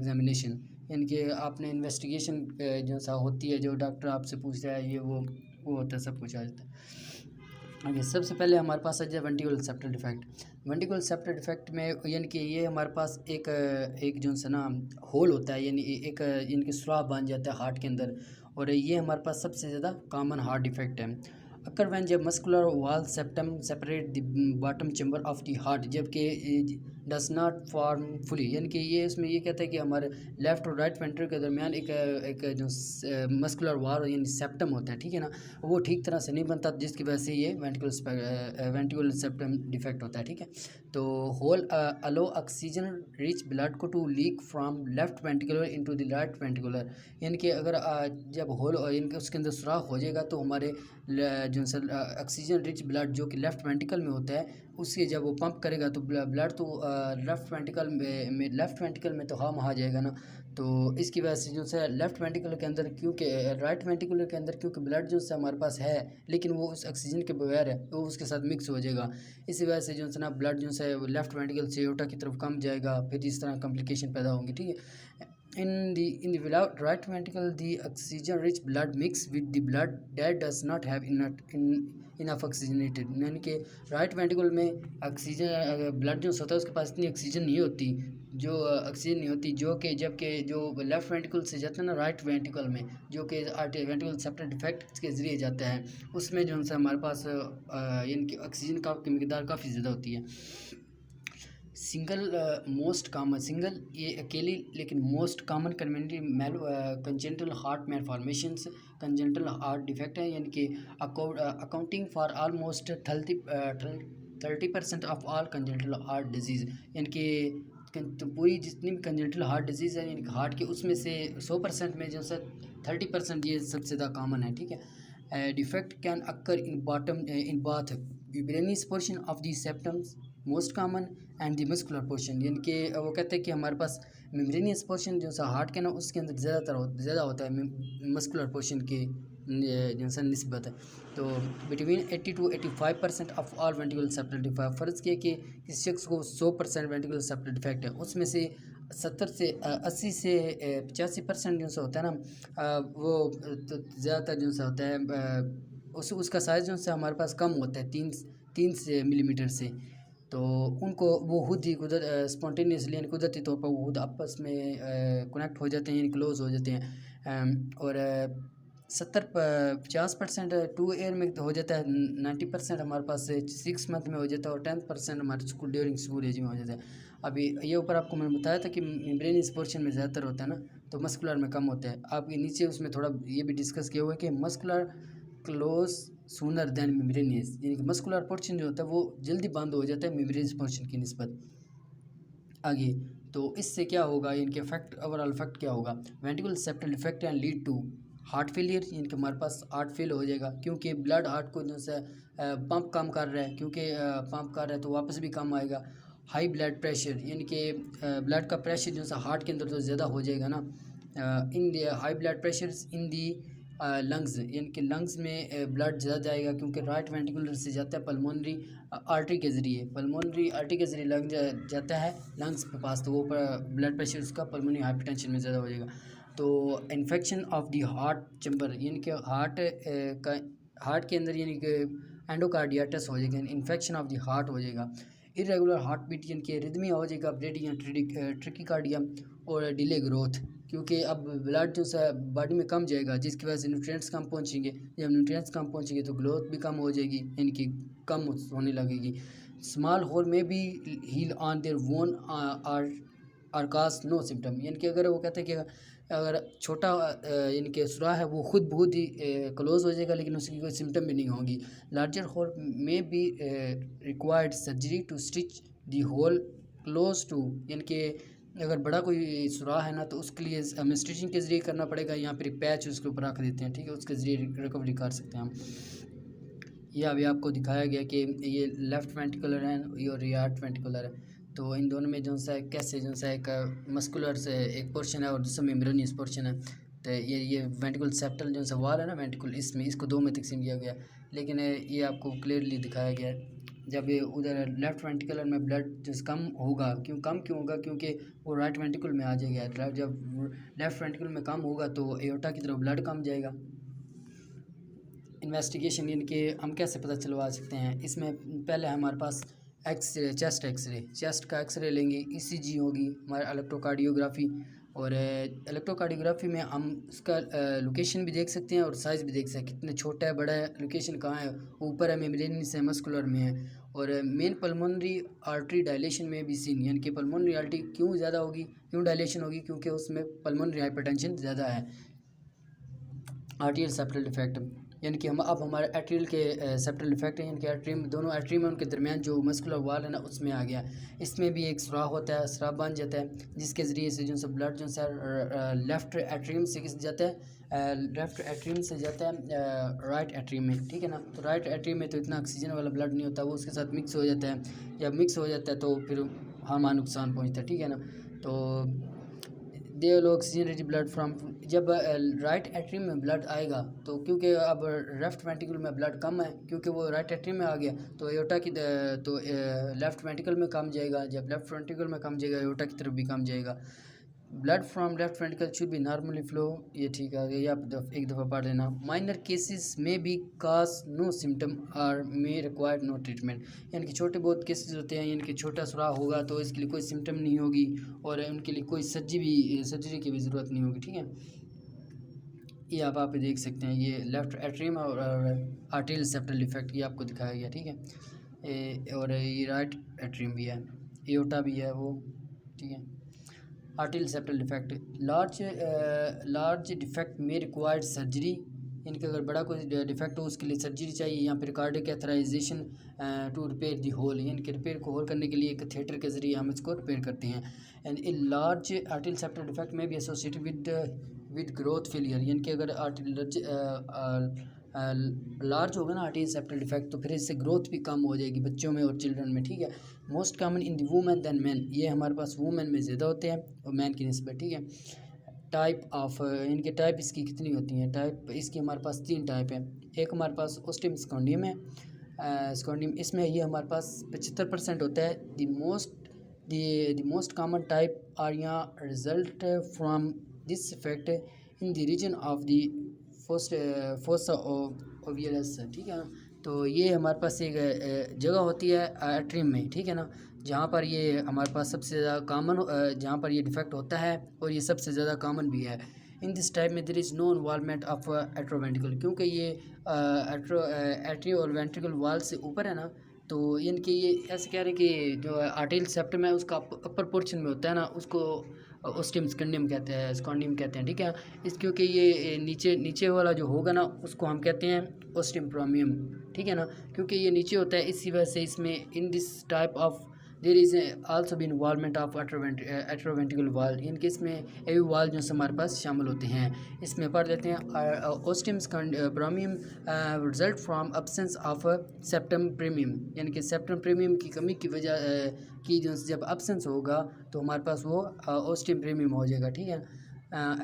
Examination, यानी कि आपने इन्वेस्टिगेशन जो सा होती है, जो डॉक्टर आपसे पूछ रहा है, ये वो होता है, सब कुछ आ जाता है। आगे सबसे पहले हमारे पास आ जाए ventricular septal defect. Ventricular septal defect में यानी कि ये हमारे पास एक जो सा ना होल होता है, यानी एक यानी कि सुराख बन जाता है हार्ट के अंदर, और ये हमारे पास सबसे ज़्यादा कॉमन हार्ट डिफेक्ट है। अक्कर व्हेन जब मस्कुलर वाल septum separate the bottom chamber of the heart, जबकि डज नॉट फॉर्म फुली, यानी कि ये इसमें ये कहता है कि हमारे लेफ्ट और राइट वेंट्रिकल के दरमियान एक जो मस्कुलर वाल यानी सेप्टम होता है, ठीक है ना, वो ठीक तरह से नहीं बनता, जिसकी वजह से ये वेंट्रिकुलर सेप्टम डिफेक्ट होता है, ठीक है। तो hole allow oxygen rich blood को to leak from left ventricular into the right ventricular, यानी कि अगर जब होल इनके उसके अंदर सुराख हो जाएगा तो हमारे जो ऑक्सीजन रिच ब्लड जो कि लेफ्ट वेंट्रिकल में होता है, उससे जब वो पंप करेगा तो ब्लड तो लेफ्ट वेंट्रिकल में तो हम आ जाएगा ना, तो इसकी वजह से जो है लेफ्ट वेंट्रिकल के अंदर, क्योंकि राइट वेंट्रिकुलर के अंदर क्योंकि ब्लड जो है हमारे पास है, लेकिन वो उस ऑक्सीजन के बगैर है, वो उसके साथ मिक्स हो जाएगा, इसी वजह से जो है ना ब्लड जो है लेफ्ट वेंट्रिकल से एओर्टा की तरफ कम जाएगा, फिर इस तरह कॉम्प्लिकेशन पैदा होंगी, ठीक है। In the right ventricle, the oxygen-rich blood mix with the blood that does not have enough oxygenated, यानी कि राइट वेंट्रिकल में ऑक्सीजन ब्लड जो होता है उसके पास इतनी ऑक्सीजन नहीं होती, जो ऑक्सीजन नहीं होती, जो कि जबकि जो लेफ्ट वेंट्रिकल से जाता है ना राइट वेंट्रिकल में, जो कि वेंट्रिकल सेप्टल डिफेक्ट के ज़रिए जाता है, उसमें जो है हमारे पास यानी कि ऑक्सीजन की मिकदार काफ़ी ज़्यादा होती है। मोस्ट कॉमन सिंगल ये अकेली लेकिन most common congenital heart malformations congenital heart defect है, यानी कि accounting for almost 30% of all congenital heart disease, यानी कि तो पूरी जितनी भी कंजेंटल हार्ट डिजीज़ है यानी कि हार्ट के, उसमें से 100% में जो है 30% ये सबसे ज़्यादा कॉमन है, ठीक है। Defect can occur in bottom in both membranous portion of the septums most common and the muscular portion, यानी कि वो कहते हैं कि हमारे पास मेम्ब्रेनियस पोर्शन जो सा हार्ट के ना उसके अंदर ज़्यादा होता है मस्कुलर पोर्शन के जो सा निस्बत है। तो between 80 to 85% of all ventricular septal defect, फ़र्ज़ किया कि किसी शख्स को 100% वेंट्रिकुलर सेप्टल डिफेक्ट है, उसमें से 80 से 85% जो सा होता है ना वो तो ज़्यादातर जो सा होता है उसका साइज़ जो है हमारे पास कम होता है 3 से मिलीमीटर से, तो उनको वो खुद ही स्पॉन्टेनियसली यानी कुदरती तौर पर वो खुद आपस में कनेक्ट हो जाते हैं, यानी क्लोज हो जाते हैं, और 50% टू ईयर में हो जाता है, 90% हमारे पास 6 मंथ में हो जाता है, और 10% हमारे ड्यूरिंग स्कूल एज में हो जाता है। अभी ये ऊपर आपको मैंने बताया था कि मेम्ब्रेनियस पोर्शन में ज़्यादातर होता है ना, तो मस्कुलर में कम होता है। आपके नीचे उसमें थोड़ा ये भी डिस्कस किया हुआ है कि muscular close sooner than membranous, यानी कि मस्कुलर पोर्शन जो होता है वो जल्दी बंद हो जाता है मेम्ब्रेनियस पोर्शन की निस्बत। आगे तो इससे क्या होगा, इनके इफेक्ट ओवरऑल इफेक्ट क्या होगा, ventricular septal defect and lead to heart failure, यानी कि हमारे पास हार्ट फेल हो जाएगा, क्योंकि ब्लड हार्ट को जो है पंप कम कर रहा है, क्योंकि पंप कर रहा है तो वापस भी कम आएगा। हाई ब्लड प्रेशर, यानी कि ब्लड का प्रेशर जो है हार्ट के अंदर तो ज़्यादा हो जाएगा ना, in the high blood pressure in the lungs, यानी कि लंग्स में ब्लड ज़्यादा जाएगा, क्योंकि राइट वेंट्रिकुलर से जाता है पल्मोनरी आर्टरी के ज़रिए लंग जाता है लंग्स के पास, तो वो ब्लड प्रेशर उसका पल्मोनरी हाइपरटेंशन में ज़्यादा हो जाएगा। तो infection of the heart chamber, यानी कि हार्ट के अंदर यानी कि एंडोकार्डियाटिस हो जाएगा, इन्फेक्शन ऑफ द हार्ट हो जाएगा। इरेगुलर हार्ट बीट, यानी कि रिदमिया हो जाएगा, ब्रेडिया ट्रिकिकार्डिया, और डिले ग्रोथ, क्योंकि अब ब्लड जो है बॉडी में कम जाएगा, जिसकी वजह से न्यूट्रिएंट्स कम पहुंचेंगे, जब न्यूट्रिएंट्स कम पहुंचेंगे तो ग्रोथ भी कम हो जाएगी, यानी कि कम होने लगेगी। स्मॉल होल में भी हील ऑन देयर वोन आर काज नो सिम्टम, यानी कि अगर वो कहते हैं कि अगर छोटा यानी कि सुराख है वो खुद बहुत ही क्लोज हो जाएगा, लेकिन उसकी कोई सिम्टम भी नहीं होंगी। लार्जर होल में be required surgery to stitch the hole close to, यानी कि अगर बड़ा कोई सुराख है ना तो उसके लिए हमें स्टिचिंग के ज़रिए करना पड़ेगा, यहाँ पर पैच उसके ऊपर रख देते हैं, ठीक है, उसके ज़रिए रिकवरी कर सकते हैं हम। ये अभी आपको दिखाया गया कि ये लेफ़्ट वेंट्रिकुलर है और ये राइट वेंट्रिकुलर है, तो इन दोनों में जो है कैसे जो है एक मस्कुलर से एक पोर्शन है और दूसरा मेम्ब्रेनियस पोर्शन है, तो ये वेंट्रिकुलर सेप्टल जो वाल है ना वेंट्रिकुल, इसमें इसको दो में तकसीम किया गया, लेकिन ये आपको क्लियरली दिखाया गया है। जब ये उधर लेफ्ट वेंट्रिकुलर में ब्लड जैसे कम होगा, क्यों होगा, क्योंकि वो राइट वेंट्रिकल में आ जाएगा। जब लेफ्ट वेंट्रिकल में कम होगा तो एओर्टा की तरफ ब्लड कम जाएगा। इन्वेस्टिगेशन इनके हम कैसे पता चलवा सकते हैं, इसमें पहले हमारे पास एक्सरे, चेस्ट का एक्सरे लेंगे, ईसीजी होगी, हमारा इलेक्ट्रोकार्डियोग्राफी, और इलेक्ट्रोकार्डियोग्राफी में हम उसका लोकेशन भी देख सकते हैं और साइज़ भी देख सकते हैं, कितने छोटा है, बड़ा है, लोकेशन कहाँ है, ऊपर है, मेम्ब्रेनस है, मस्कुलर में है। और मेन पल्मोनरी आर्टरी डायलेशन में भी सीन, यानी कि पल्मोनरी आर्टरी क्यों ज़्यादा होगी, क्यों डायलेशन होगी, क्योंकि उसमें पल्मोनरी हाइपरटेंशन ज़्यादा है। आर्टियल सेप्टल डिफेक्ट, यानी कि हम अब हमारे एट्रियल के सेप्टल डिफेक्ट है, यानी कि एट्रियम, दोनों एट्रियम उनके दरमियान जो मस्कुलर वाल है ना उसमें आ गया। इसमें भी एक सुराख होता है, सुराख बन जाता है, जिसके ज़रिए से जो सा ब्लड जो सा लेफ़्ट एट्रियम से किस जाता है, लेफ़्ट एट्रियम से जाता है राइट एट्रियम में, ठीक है ना। तो राइट एट्रियम में तो इतना ऑक्सीजन वाला ब्लड नहीं होता, वो उसके साथ मिक्स हो जाता है। जब मिक्स हो जाता है तो फिर हमारा नुकसान पहुँचता है, ठीक है ना। तो दे ऑक्सीजन रिच ब्लड फ्राम, जब राइट एट्रियम में ब्लड आएगा तो क्योंकि अब लेफ्ट वेंट्रिकल में ब्लड कम है, क्योंकि वो राइट एट्रियम में आ गया, तो एओर्टा की तो लेफ्ट वेंट्रिकल में कम जाएगा। जब लेफ्ट वेंट्रिकल में कम जाएगा, एओर्टा की तरफ भी कम जाएगा। Blood from left ventricle should be normally flow, ये ठीक है, ये आप एक दफ़ा पढ़ लेना। माइनर केसेस में बी काज नो सिम्टम और मे रिक्वायर्ड नो ट्रीटमेंट, यानी कि छोटे बहुत केसेस होते हैं, यानी कि छोटा सुराख होगा तो इसके लिए कोई सिम्टम नहीं होगी और उनके लिए कोई सर्जरी की भी ज़रूरत नहीं होगी, ठीक है। ये आप देख सकते हैं, ये लेफ्ट एट्रियम और आर्टियल सेप्टल डिफेक्ट ये आपको दिखाया गया, ठीक है। और ये राइट एट्रियम भी है, एओर्टा भी है वो, ठीक है। आर्टियल सेप्टल डिफेक्ट, लार्ज डिफेक्ट में रिक्वायर्ड सर्जरी, इनके अगर बड़ा कोई डिफेक्ट हो उसके लिए सर्जरी चाहिए, या फिर cardiac catheterisation to repair the hole, यानी कि रिपेयर को होल करने के लिए एक थिएटर के जरिए हम इसको रिपेयर करते हैं। And a large आर्टियल septal defect में भी एसोसिएटेड विद ग्रोथ फेलियर, यानी कि अगर लार्ज होगा ना आर्टियल सेप्टल डिफेक्ट तो फिर इससे ग्रोथ भी कम हो जाएगी बच्चों में और चिल्ड्रन में, ठीक है। Most common in the women than man, ये हमारे पास वूमेन में ज़्यादा होते हैं और मैन की निस्बत, ठीक है। टाइप ऑफ, इनके टाइप इसकी कितनी होती हैं, टाइप इसकी हमारे पास 3 टाइप है। एक हमारे पास ओस्टियम स्कॉन्डियम है, स्कॉन्डियम, इसमें ये हमारे पास 75% होता है। The most common type are यहाँ result from this effect in the region of the fossa ovalis, ठीक है। तो ये हमारे पास एक जगह होती है एट्रियम में, ठीक है ना, जहाँ पर ये हमारे पास सबसे ज़्यादा कॉमन, जहाँ पर ये डिफेक्ट होता है और ये सबसे ज़्यादा कॉमन भी है। इन दिस टाइप में there is no involvement of atrioventricular, क्योंकि ये एट्रियो और वेंट्रिकल वाल से ऊपर है ना, तो इनके ये ऐसे कह रहे हैं कि जो आर्टियल सेप्टम है उसका अपर पोर्शन में होता है ना, उसको ओस्टियम स्कंडियम कहते हैं, स्कॉन्डियम कहते हैं, ठीक है। इस क्योंकि ये नीचे वाला जो होगा ना उसको हम कहते हैं ओस्टियम प्रोमियम, ठीक है ना, क्योंकि ये नीचे होता है, इसी वजह से इसमें इन this type of there is also भी इन्वॉल्वमेंट ऑफ एट्रोवेंट्रिकल वाल, इनके इसमें एवी वाल जो हमारे पास शामिल होते हैं। इसमें पढ़ लेते हैं ostium primum result from absence of septum primum, यानी कि सेप्टम प्रीमियम की कमी की वजह की जो जब एब्सेंस होगा तो हमारे पास वो ओस्टियम प्रीमियम हो जाएगा, ठीक है।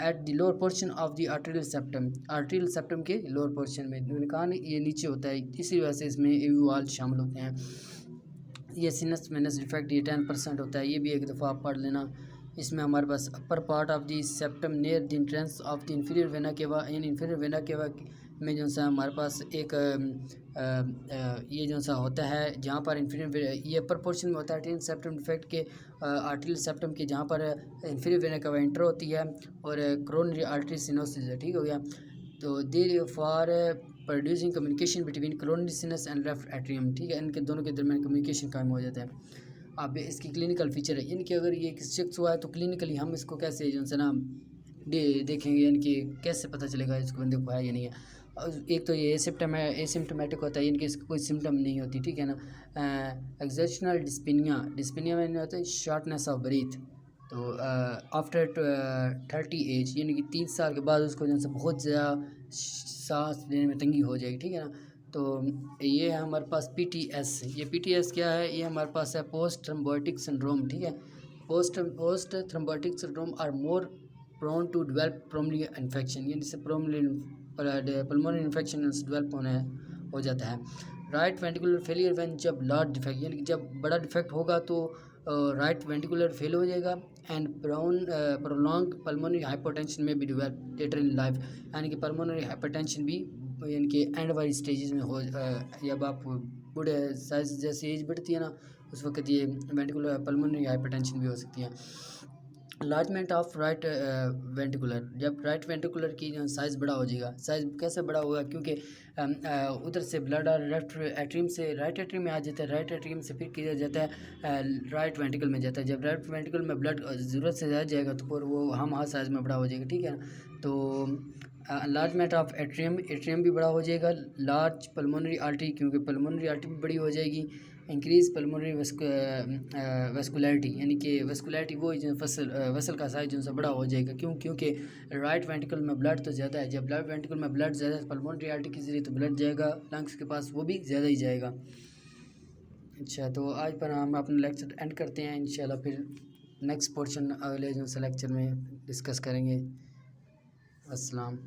At the lower portion of the arterial septum के लोअर पोर्शन में, मैंने कहा ये नीचे होता है, इसी वजह से इसमें एवी वाल शामिल होते हैं। ये सिनस वेनस डिफेक्ट ये 10% होता है, ये भी एक दफ़ा आप पढ़ लेना। इसमें हमारे पास upper part of the septum near the entrance of the inferior vena cava, in inferior vena केवा में जो सा हमारे पास एक ये जो सा होता है जहाँ पर इंफीरियर, ये अपर पोर्शन में होता है आर्टेरियल सेप्टम डिफेक्ट के, आर्टेरियल सेप्टम के जहाँ पर इंफीरियर वेना केवा एंटर होती है और कोरोनरी आर्टरी सिनोसिस है, ठीक हो गया। तो there for producing communication between coronary सिनस and left atrium, ठीक है, इनके दोनों के दरमियान कम्युनिकेशन कायम हो जाता है। अब इसकी क्लिनिकल फीचर है, इनके अगर ये किसी शख्स हुआ है तो क्लिनिकली हम इसको कैसे जो है ना देखेंगे, इनकी कैसे पता चलेगा इसको बंदे को है या नहीं है। एक तो ये एसिम्टोमेटिक होता है, इनके इसका कोई सिम्टम नहीं होती, ठीक है ना। एक्सर्शनल डिस्पिनिया में होता है शॉर्टनेस ऑफ ब्रीथ, तो आफ्टर 30 एज, यानी कि 30 साल के बाद उसको जो है बहुत ज़्यादा सांस लेने में तंगी हो जाएगी, ठीक है ना। तो ये है हमारे पास PTS, ये PTS क्या है, ये हमारे पास है पोस्ट थ्रोम्बोटिक सिंड्रोम, ठीक है। Post thrombotic syndrome are more prone to develop pulmonary infection, यानी से पल्मोनरी इन्फेक्शन डेवलप हो जाता है। राइट वेंटिकुलर फेलियर व्हेन, जब लार्ज डिफेक्ट यानी कि जब बड़ा डिफेक्ट होगा तो राइट वेंटिकुलर फेल हो जाएगा। एंड प्रोलॉन्ग पल्मोनरी हाइपोटेंशन में भी डिवेलप लेटर इन लाइफ, यानी कि पल्मोनरी हाइपोटेंशन भी यानी कि एंड वाली स्टेजेस में हो जब आप बूढ़े साइज जैसे एज बढ़ती है ना उस वक्त ये वेंटिकुलर पल्मोनरी हाइपोटेंशन भी हो सकती है। लार्जमेंट ऑफ राइट वेंटिकुलर, जब राइट वेंटिकुलर की जो साइज़ बड़ा हो जाएगा, साइज़ कैसे बड़ा होगा क्योंकि उधर से ब्लड और लेफ्ट एट्रियम से राइट एट्रियम में आ जाता है, राइट एट्रियम से फिर किया जाता है राइट वेंटिकल में जाता है। जब राइट वेंटिकल में ब्लड ज़रूरत से ज़्यादा जाएगा तो फिर वो हम हाथ साइज़ में बड़ा हो जाएगा, ठीक है ना। तो लार्जमेंट ऑफ एट्रियम, एट्रियम भी बड़ा हो जाएगा। लार्ज पल्मोनरी आर्टरी, क्योंकि पल्मोनरी आर्टरी भी बड़ी हो जाएगी। इंक्रीज पल्मोनरी वेस्कुलरिटी, यानी कि वेस्कुलरिटी वो जो वेसल का साइज जो सा बड़ा हो जाएगा, क्योंकि राइट वेंटिकल में ब्लड तो ज़्यादा है। जब राइट वेंटिकल में ब्लड ज़्यादा है पल्मोनरी आर्टरी के जरिए तो ब्लड जाएगा लंग्स के पास, वो भी ज़्यादा ही जाएगा। अच्छा, तो आज पर हम अपना लेक्चर एंड करते हैं, इंशाल्लाह फिर नेक्स्ट पोर्शन अगले जो से लेक्चर में डिस्कस करेंगे। अस्सलाम।